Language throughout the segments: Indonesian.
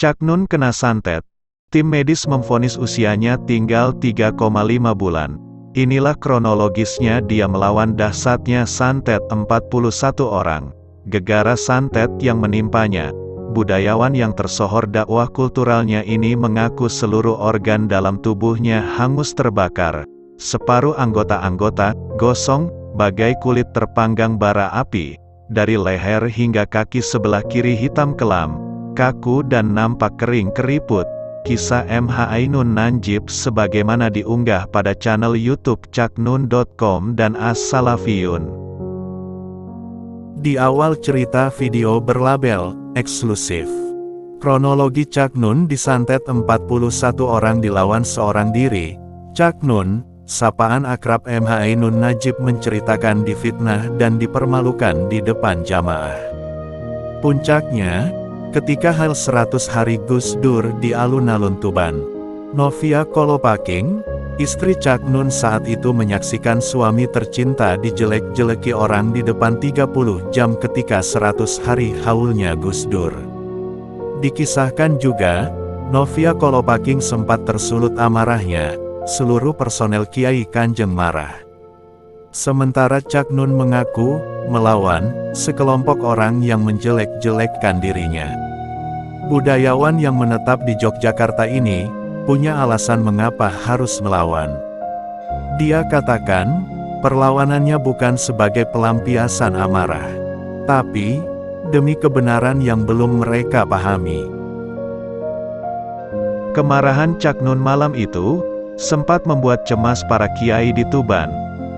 Cak Nun kena santet. Tim medis memvonis usianya tinggal 3,5 bulan. Inilah kronologisnya dia melawan dahsyatnya santet 41 orang. Gegara santet yang menimpanya. Budayawan yang tersohor dakwah kulturalnya ini mengaku seluruh organ dalam tubuhnya hangus terbakar. Separuh anggota-anggota gosong, bagai kulit terpanggang bara api. Dari leher hingga kaki sebelah kiri hitam kelam, kaku dan nampak kering keriput. Kisah MH Ainun Najib sebagaimana diunggah pada channel YouTube caknun.com dan As-Salafiyun. Di awal cerita video berlabel eksklusif. Kronologi Cak Nun disantet 41 orang dilawan seorang diri. Cak Nun, sapaan akrab MH Ainun Najib, menceritakan difitnah dan dipermalukan di depan jamaah. Puncaknya, ketika HL 100 hari Gus Dur di alun-alun Tuban. Novia Kolopaking, istri Cak Nun saat itu menyaksikan suami tercinta dijelek-jeleki orang di depan 30 jam ketika 100 hari haulnya Gus Dur. Dikisahkan juga, Novia Kolopaking sempat tersulut amarahnya. Seluruh personel Kiai Kanjeng marah. Sementara Cak Nun mengaku melawan sekelompok orang yang menjelek-jelekkan dirinya. Budayawan yang menetap di Yogyakarta ini punya alasan mengapa harus melawan. Dia katakan, perlawanannya bukan sebagai pelampiasan amarah, tapi demi kebenaran yang belum mereka pahami. Kemarahan Cak Nun malam itu sempat membuat cemas para kiai di Tuban.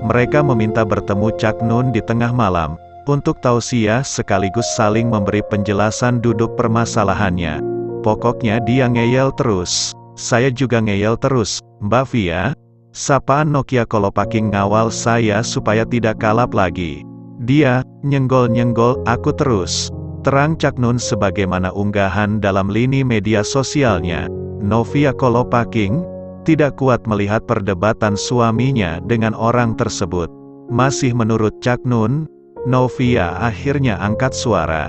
Mereka meminta bertemu Cak Nun di tengah malam, untuk tausiah sekaligus saling memberi penjelasan duduk permasalahannya. Pokoknya dia ngeyel terus. Saya juga ngeyel terus, Mbak Via. Sapaan Nokia Kolopaking ngawal saya supaya tidak kalap lagi. Dia nyenggol-nyenggol aku terus. Terang Cak Nun sebagaimana unggahan dalam lini media sosialnya. Novia Kolopaking tidak kuat melihat perdebatan suaminya dengan orang tersebut. Masih menurut Cak Nun, Novia akhirnya angkat suara.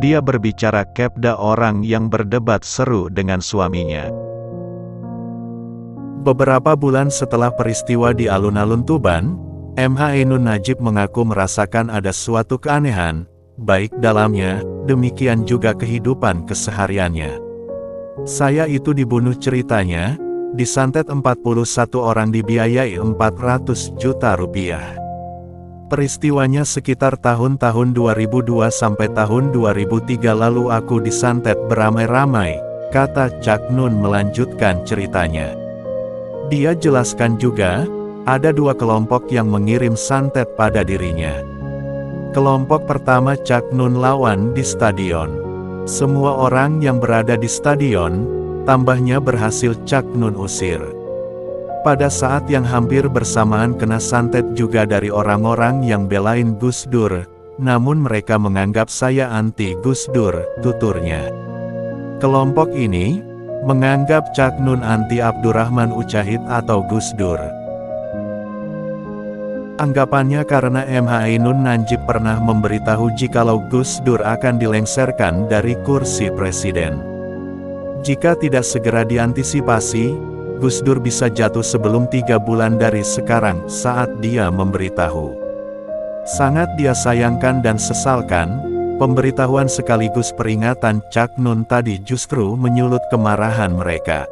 Dia berbicara kepda orang yang berdebat seru dengan suaminya. Beberapa bulan setelah peristiwa di alun-alun Tuban, MH Ainun Najib mengaku merasakan ada suatu keanehan, baik dalamnya, demikian juga kehidupan kesehariannya. Saya itu dibunuh ceritanya, disantet 41 orang dibiayai 400 juta rupiah. Peristiwanya sekitar tahun-tahun 2002 sampai tahun 2003 lalu aku disantet beramai-ramai, kata Cak Nun melanjutkan ceritanya. Dia jelaskan juga, ada dua kelompok yang mengirim santet pada dirinya. Kelompok pertama Cak Nun lawan di stadion. Semua orang yang berada di stadion, tambahnya berhasil Cak Nun usir. Pada saat yang hampir bersamaan kena santet juga dari orang-orang yang belain Gus Dur, namun mereka menganggap saya anti Gus Dur, tuturnya. Kelompok ini menganggap Cak Nun anti Abdurrahman Ucahid atau Gus Dur. Anggapannya karena MH Ainun Najib pernah memberitahu jikalau Gus Dur akan dilengsarkan dari kursi presiden. Jika tidak segera diantisipasi, Gus Dur bisa jatuh sebelum 3 bulan dari sekarang saat dia memberitahu. Sangat dia sayangkan dan sesalkan, pemberitahuan sekaligus peringatan Cak Nun tadi justru menyulut kemarahan mereka.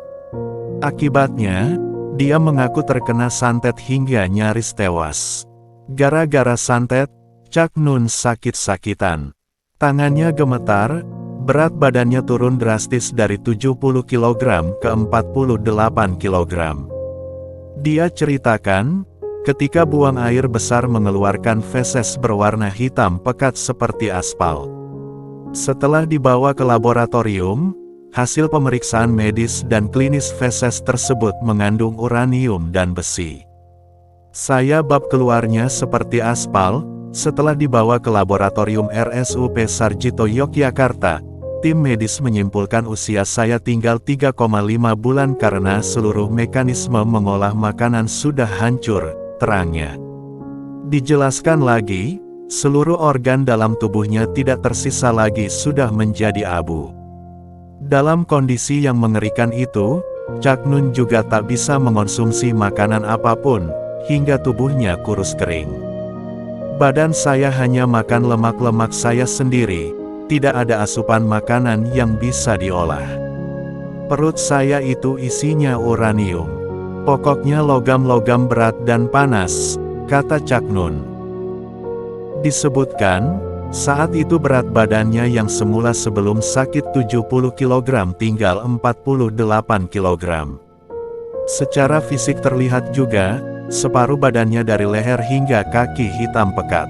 Akibatnya, dia mengaku terkena santet hingga nyaris tewas. Gara-gara santet, Cak Nun sakit-sakitan. Tangannya gemetar, berat badannya turun drastis dari 70 kg ke 48 kg. Dia ceritakan, ketika buang air besar mengeluarkan feses berwarna hitam pekat seperti aspal. Setelah dibawa ke laboratorium, hasil pemeriksaan medis dan klinis feses tersebut mengandung uranium dan besi. Saya bab keluarnya seperti aspal. Setelah dibawa ke laboratorium RSUP Sarjito Yogyakarta, tim medis menyimpulkan usia saya tinggal 3,5 bulan karena seluruh mekanisme mengolah makanan sudah hancur, terangnya. Dijelaskan lagi, seluruh organ dalam tubuhnya tidak tersisa lagi sudah menjadi abu. Dalam kondisi yang mengerikan itu, Cak Nun juga tak bisa mengonsumsi makanan apapun, hingga tubuhnya kurus kering. Badan saya hanya makan lemak-lemak saya sendiri, tidak ada asupan makanan yang bisa diolah. Perut saya itu isinya uranium. Pokoknya logam-logam berat dan panas, kata Cak Nun. Disebutkan, saat itu berat badannya yang semula sebelum sakit 70 kg tinggal 48 kg. Secara fisik terlihat juga, separuh badannya dari leher hingga kaki hitam pekat.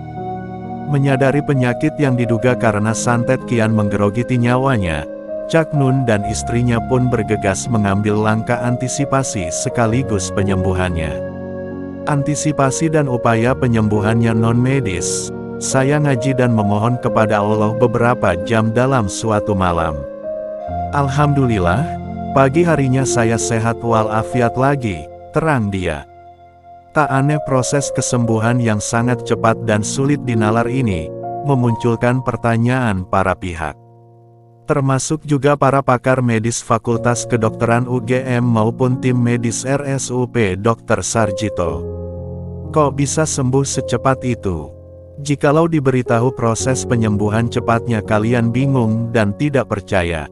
Menyadari penyakit yang diduga karena santet kian menggerogoti nyawanya, Cak Nun dan istrinya pun bergegas mengambil langkah antisipasi sekaligus penyembuhannya. Antisipasi dan upaya penyembuhannya non-medis. Saya ngaji dan memohon kepada Allah beberapa jam dalam suatu malam. Alhamdulillah, pagi harinya saya sehat walafiat lagi, terang dia. Tak aneh proses kesembuhan yang sangat cepat dan sulit dinalar ini, memunculkan pertanyaan para pihak. Termasuk juga para pakar medis Fakultas Kedokteran UGM maupun tim medis RSUP Dr. Sarjito. Kok bisa sembuh secepat itu? Jikalau diberitahu proses penyembuhan cepatnya kalian bingung dan tidak percaya,